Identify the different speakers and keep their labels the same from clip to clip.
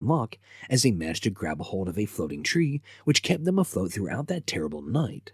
Speaker 1: luck, as they managed to grab a hold of a floating tree, which kept them afloat throughout that terrible night.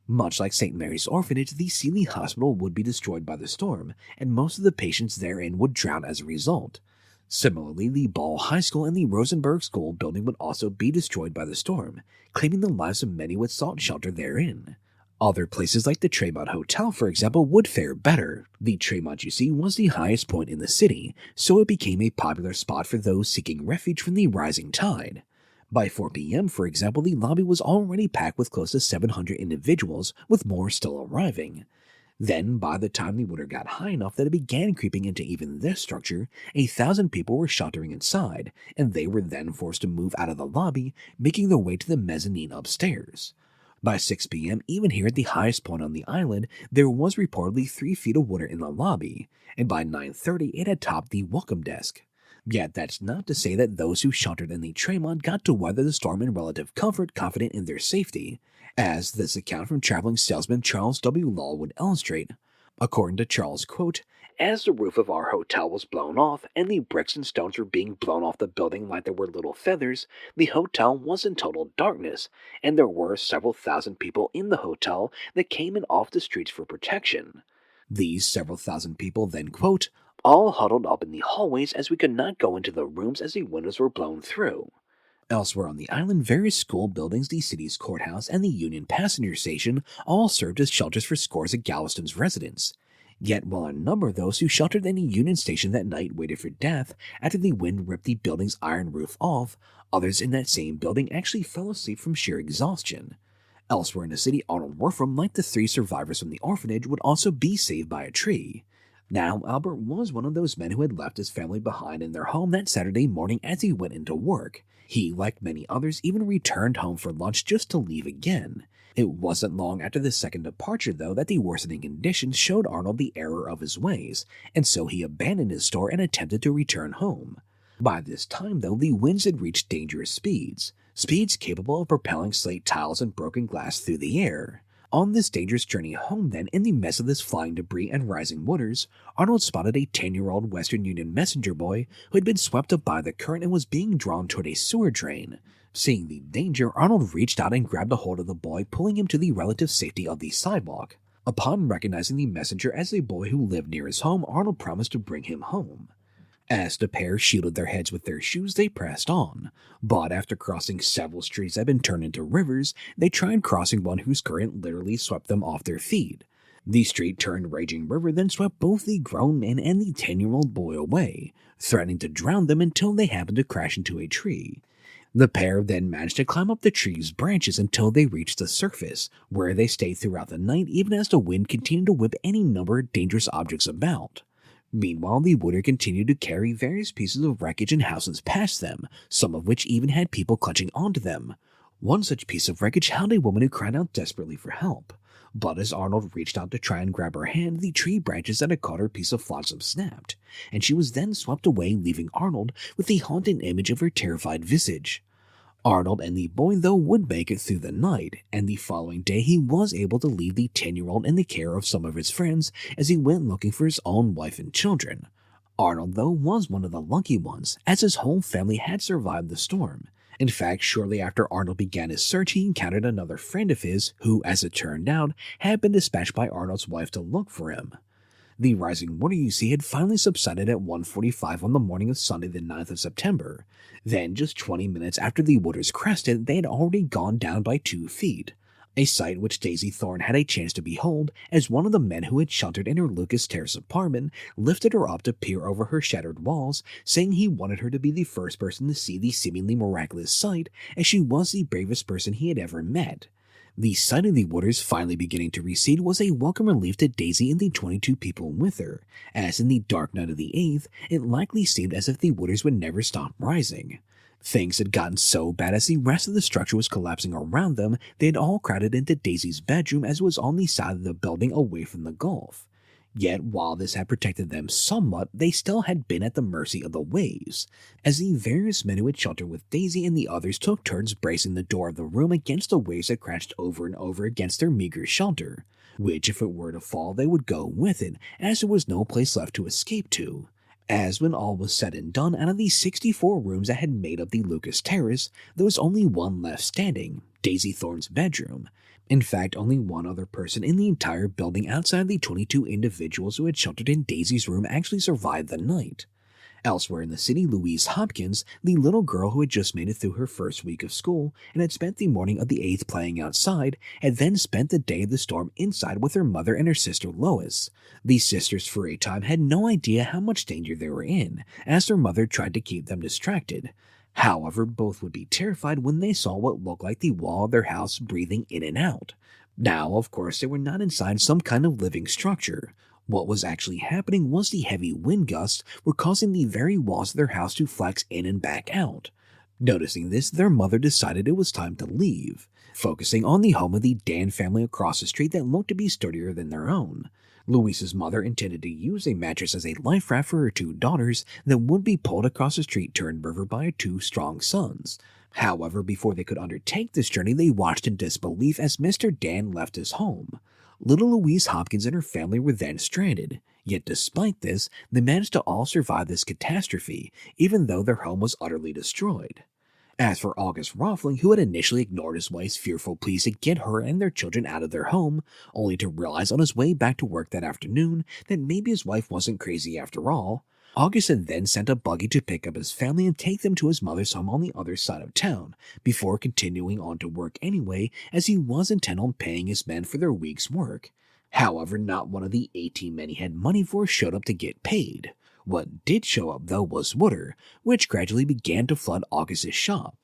Speaker 1: Much like St. Mary's Orphanage, the Sealy Hospital would be destroyed by the storm, and most of the patients therein would drown as a result. Similarly, the Ball High School and the Rosenberg School building would also be destroyed by the storm, claiming the lives of many with sought shelter therein. Other places like the Tremont Hotel, for example, would fare better. The Tremont, you see, was the highest point in the city, so it became a popular spot for those seeking refuge from the rising tide. By 4 p.m., for example, the lobby was already packed with close to 700 individuals, with more still arriving. Then, by the time the water got high enough that it began creeping into even this structure, 1,000 people were sheltering inside, and they were then forced to move out of the lobby, making their way to the mezzanine upstairs. By 6 p.m., even here at the highest point on the island, there was reportedly 3 feet of water in the lobby, and by 9:30 it had topped the welcome desk. Yet that's not to say that those who sheltered in the Tremont got to weather the storm in relative comfort, confident in their safety, as this account from traveling salesman Charles W. Law would illustrate. According to Charles, quote, "As the roof of our hotel was blown off and the bricks and stones were being blown off the building like there were little feathers, the hotel was in total darkness, and there were several thousand people in the hotel that came in off the streets for protection. These several thousand people then, quote, all huddled up in the hallways as we could not go into the rooms as the windows were blown through." Elsewhere on the island, various school buildings, the city's courthouse, and the Union Passenger Station all served as shelters for scores of Galveston's residents. Yet while a number of those who sheltered in the Union Station that night waited for death after the wind ripped the building's iron roof off, others in that same building actually fell asleep from sheer exhaustion. Elsewhere in the city, Arnold Wolfram, like the 3 survivors from the orphanage, would also be saved by a tree. Now, Albert was one of those men who had left his family behind in their home that Saturday morning as he went into work. He, like many others, even returned home for lunch just to leave again. It wasn't long after the second departure, though, that the worsening conditions showed Arnold the error of his ways, and so he abandoned his store and attempted to return home. By this time, though, the winds had reached dangerous speeds capable of propelling slate tiles and broken glass through the air. On this dangerous journey home, then, in the midst of this flying debris and rising waters, Arnold spotted a 10-year-old Western Union messenger boy who had been swept up by the current and was being drawn toward a sewer drain. Seeing the danger, Arnold reached out and grabbed a hold of the boy, pulling him to the relative safety of the sidewalk. Upon recognizing the messenger as a boy who lived near his home, Arnold promised to bring him home. As the pair shielded their heads with their shoes, they pressed on. But after crossing several streets that had been turned into rivers, they tried crossing one whose current literally swept them off their feet. The street-turned raging river then swept both the grown man and the 10-year-old boy away, threatening to drown them until they happened to crash into a tree. The pair then managed to climb up the tree's branches until they reached the surface, where they stayed throughout the night even as the wind continued to whip any number of dangerous objects about. Meanwhile, the water continued to carry various pieces of wreckage and houses past them, some of which even had people clutching onto them. One such piece of wreckage held a woman who cried out desperately for help. But as Arnold reached out to try and grab her hand, the tree branches that had caught her piece of flotsam snapped, and she was then swept away, leaving Arnold with the haunting image of her terrified visage. Arnold and the boy, though, would make it through the night, and the following day he was able to leave the 10-year-old in the care of some of his friends as he went looking for his own wife and children. Arnold, though, was one of the lucky ones, as his whole family had survived the storm. In fact, shortly after Arnold began his search, he encountered another friend of his who, as it turned out, had been dispatched by Arnold's wife to look for him. The rising water, you see, had finally subsided at 1:45 on the morning of Sunday the 9th of September. Then, just 20 minutes after the waters crested, they had already gone down by 2 feet, a sight which Daisy Thorne had a chance to behold as one of the men who had sheltered in her Lucas Terrace apartment lifted her up to peer over her shattered walls, saying he wanted her to be the first person to see the seemingly miraculous sight, as she was the bravest person he had ever met. The sight of the waters finally beginning to recede was a welcome relief to Daisy and the 22 people with her, as in the dark night of the 8th, it likely seemed as if the waters would never stop rising. Things had gotten so bad as the rest of the structure was collapsing around them, they had all crowded into Daisy's bedroom as it was on the side of the building away from the Gulf. Yet, while this had protected them somewhat, they still had been at the mercy of the waves, as the various men who had sheltered with Daisy and the others took turns bracing the door of the room against the waves that crashed over and over against their meager shelter, which, if it were to fall, they would go with it, as there was no place left to escape to. As when all was said and done, out of the 64 rooms that had made up the Lucas Terrace, there was only one left standing, Daisy Thorne's bedroom. In fact, only one other person in the entire building outside the 22 individuals who had sheltered in Daisy's room actually survived the night. Elsewhere in the city, Louise Hopkins, the little girl who had just made it through her first week of school and had spent the morning of the 8th playing outside, had then spent the day of the storm inside with her mother and her sister Lois. These sisters for a time had no idea how much danger they were in, as their mother tried to keep them distracted. However, both would be terrified when they saw what looked like the wall of their house breathing in and out. Now, of course, they were not inside some kind of living structure. What was actually happening was the heavy wind gusts were causing the very walls of their house to flex in and back out. Noticing this, their mother decided it was time to leave, focusing on the home of the Dan family across the street that looked to be sturdier than their own. Louise's mother intended to use a mattress as a life raft for her two daughters that would be pulled across the street turned river by her two strong sons. However, before they could undertake this journey, they watched in disbelief as Mr. Dan left his home. Little Louise Hopkins and her family were then stranded, yet despite this, they managed to all survive this catastrophe, even though their home was utterly destroyed. As for August Roffling, who had initially ignored his wife's fearful pleas to get her and their children out of their home, only to realize on his way back to work that afternoon that maybe his wife wasn't crazy after all, August had then sent a buggy to pick up his family and take them to his mother's home on the other side of town, before continuing on to work anyway, as he was intent on paying his men for their week's work. However, not one of the 18 men he had money for showed up to get paid. What did show up, though, was water, which gradually began to flood August's shop.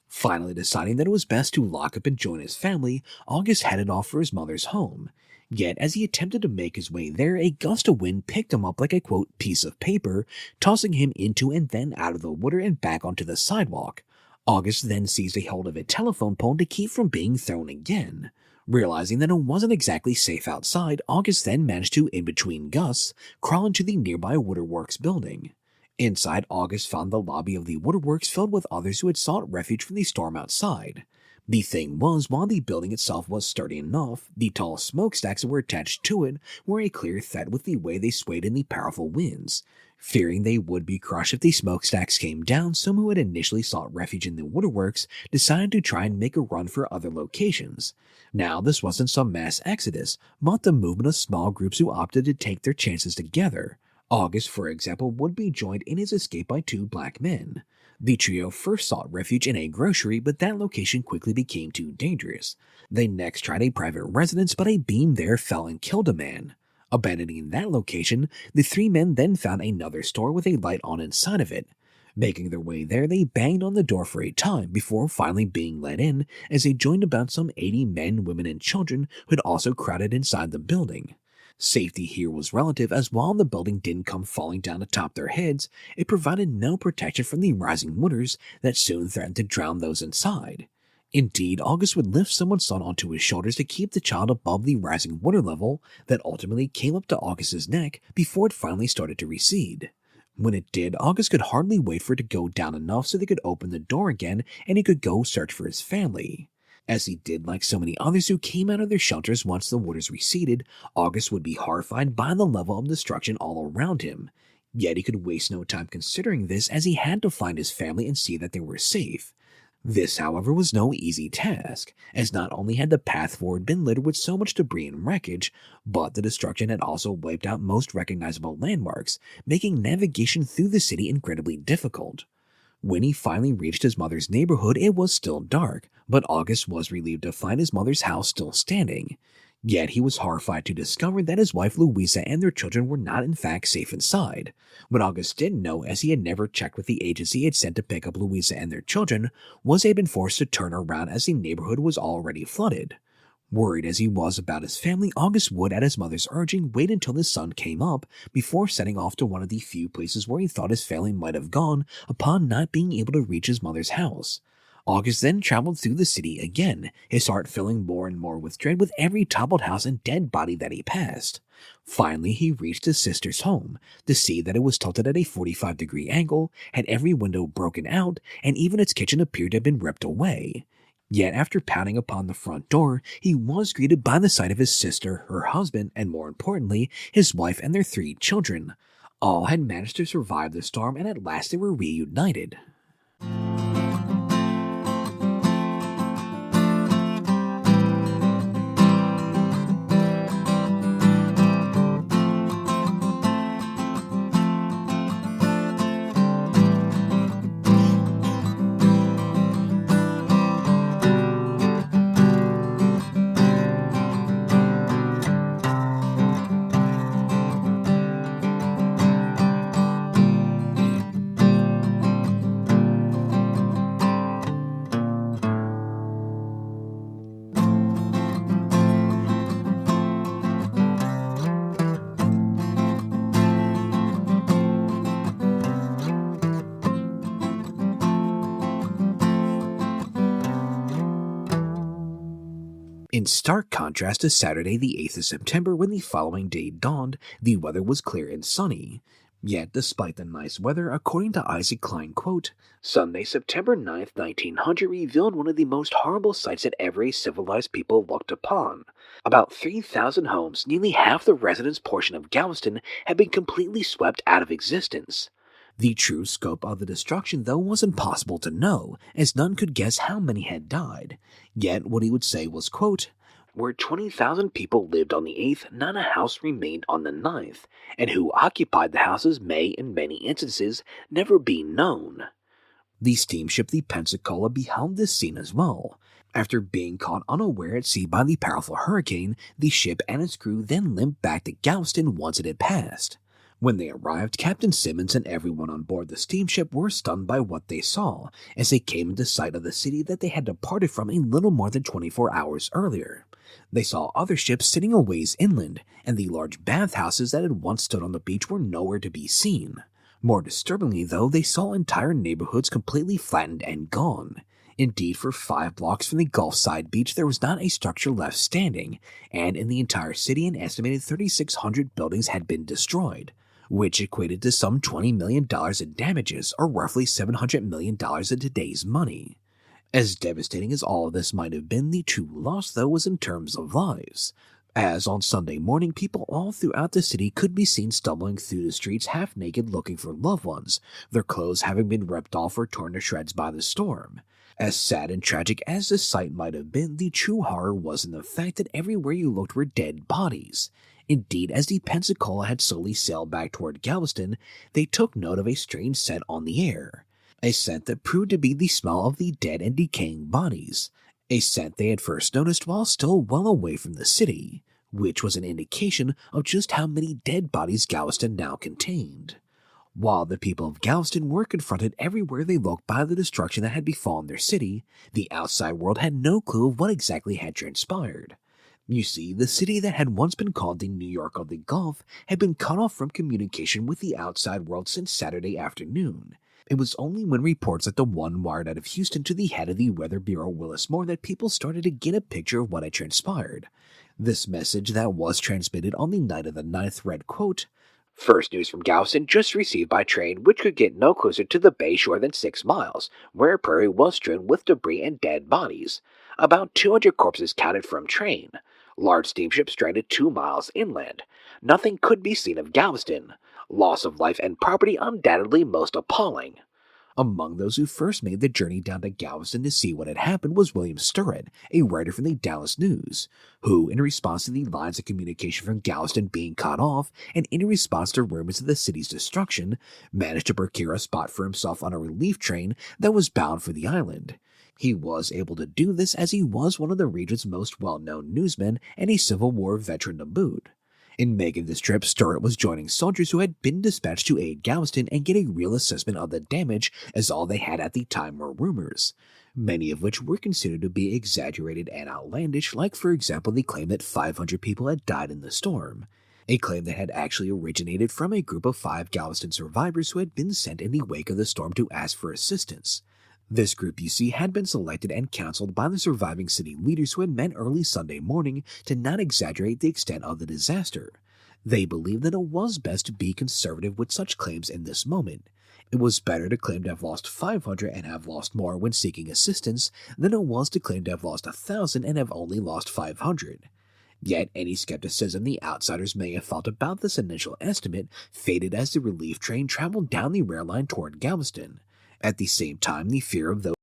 Speaker 1: Finally deciding that it was best to lock up and join his family, August headed off for his mother's home. Yet, as he attempted to make his way there, a gust of wind picked him up like a, quote, piece of paper, tossing him into and then out of the water and back onto the sidewalk. August then seized a hold of a telephone pole to keep from being thrown again. Realizing that it wasn't exactly safe outside, August then managed to, in between gusts, crawl into the nearby waterworks building. Inside, August found the lobby of the waterworks filled with others who had sought refuge from the storm outside. The thing was, while the building itself was sturdy enough, the tall smokestacks that were attached to it were a clear threat with the way they swayed in the powerful winds. Fearing they would be crushed if the smokestacks came down, some who had initially sought refuge in the waterworks decided to try and make a run for other locations. Now, this wasn't some mass exodus, but the movement of small groups who opted to take their chances together. August, for example, would be joined in his escape by two black men. The trio first sought refuge in a grocery, but that location quickly became too dangerous. They next tried a private residence, but a beam there fell and killed a man. Abandoning that location, the three men then found another store with a light on inside of it. Making their way there, they banged on the door for a time before finally being let in, as they joined about some 80 men, women, and children who had also crowded inside the building. Safety here was relative, as while the building didn't come falling down atop their heads, it provided no protection from the rising waters that soon threatened to drown those inside. Indeed, August would lift someone's son onto his shoulders to keep the child above the rising water level that ultimately came up to August's neck before it finally started to recede. When it did, August could hardly wait for it to go down enough so they could open the door again and he could go search for his family. As he did like so many others who came out of their shelters once the waters receded, August would be horrified by the level of destruction all around him. Yet he could waste no time considering this, as he had to find his family and see that they were safe. This, however, was no easy task, as not only had the path forward been littered with so much debris and wreckage, but the destruction had also wiped out most recognizable landmarks, making navigation through the city incredibly difficult. When he finally reached his mother's neighborhood, it was still dark, but August was relieved to find his mother's house still standing. Yet he was horrified to discover that his wife Louisa and their children were not in fact safe inside. What August didn't know, as he had never checked with the agency he had sent to pick up Louisa and their children, was they had been forced to turn around as the neighborhood was already flooded. Worried as he was about his family, August would, at his mother's urging, wait until the sun came up before setting off to one of the few places where he thought his family might have gone upon not being able to reach his mother's house. August then traveled through the city again, his heart filling more and more with dread with every toppled house and dead body that he passed. Finally, he reached his sister's home, to see that it was tilted at a 45-degree angle, had every window broken out, and even its kitchen appeared to have been ripped away. Yet after pounding upon the front door, he was greeted by the sight of his sister, her husband, and more importantly, his wife and their 3 children. All had managed to survive the storm, and at last they were reunited. In stark contrast to Saturday, the 8th of September, when the following day dawned, the weather was clear and sunny. Yet, despite the nice weather, according to Isaac Klein, quote, Sunday, September 9th, 1900 revealed one of the most horrible sights that ever a civilized people looked upon. About 3,000 homes, nearly half the residence portion of Galveston, had been completely swept out of existence. The true scope of the destruction, though, was impossible to know, as none could guess how many had died. Yet what he would say was, quote, where 20,000 people lived on the 8th, not a house remained on the 9th, and who occupied the houses may, in many instances, never be known. The steamship the Pensacola beheld this scene as well. After being caught unaware at sea by the powerful hurricane, the ship and its crew then limped back to Galveston once it had passed. When they arrived, Captain Simmons and everyone on board the steamship were stunned by what they saw, as they came into sight of the city that they had departed from a little more than 24 hours earlier. They saw other ships sitting a ways inland, and the large bathhouses that had once stood on the beach were nowhere to be seen. More disturbingly, though, they saw entire neighborhoods completely flattened and gone. Indeed, for 5 blocks from the Gulf Side beach, there was not a structure left standing, and in the entire city, an estimated 3,600 buildings had been destroyed, which equated to some $20 million in damages, or roughly $700 million in today's money. As devastating as all of this might have been, the true loss, though, was in terms of lives, as on Sunday morning, people all throughout the city could be seen stumbling through the streets half-naked looking for loved ones, their clothes having been ripped off or torn to shreds by the storm. As sad and tragic as this sight might have been, the true horror was in the fact that everywhere you looked were dead bodies. Indeed, as the Pensacola had slowly sailed back toward Galveston, they took note of a strange scent on the air. A scent that proved to be the smell of the dead and decaying bodies. A scent they had first noticed while still well away from the city, which was an indication of just how many dead bodies Galveston now contained. While the people of Galveston were confronted everywhere they looked by the destruction that had befallen their city, the outside world had no clue of what exactly had transpired. You see, the city that had once been called the New York of the Gulf had been cut off from communication with the outside world since Saturday afternoon. It was only when reports like the one wired out of Houston to the head of the Weather Bureau, Willis Moore, that people started to get a picture of what had transpired. This message that was transmitted on the night of the 9th read, quote, First news from Galveston just received by train, which could get no closer to the bay shore than 6 miles, where a prairie was strewn with debris and dead bodies. About 200 corpses counted from train. Large steamship stranded 2 miles inland. Nothing could be seen of Galveston. Loss of life and property undoubtedly most appalling. Among those who first made the journey down to Galveston to see what had happened was William Sturrett, a writer from the Dallas News, who, in response to the lines of communication from Galveston being cut off, and in response to rumors of the city's destruction, managed to procure a spot for himself on a relief train that was bound for the island. He was able to do this as he was one of the region's most well-known newsmen and a Civil War veteran to boot. In making this trip, Sturrett was joining soldiers who had been dispatched to aid Galveston and get a real assessment of the damage, as all they had at the time were rumors, many of which were considered to be exaggerated and outlandish, like for example the claim that 500 people had died in the storm, a claim that had actually originated from a group of 5 Galveston survivors who had been sent in the wake of the storm to ask for assistance. This group, you see, had been selected and counseled by the surviving city leaders who had met early Sunday morning to not exaggerate the extent of the disaster. They believed that it was best to be conservative with such claims in this moment. It was better to claim to have lost 500 and have lost more when seeking assistance than it was to claim to have lost 1,000 and have only lost 500. Yet any skepticism the outsiders may have felt about this initial estimate faded as the relief train traveled down the rail line toward Galveston. At the same time, the fear of those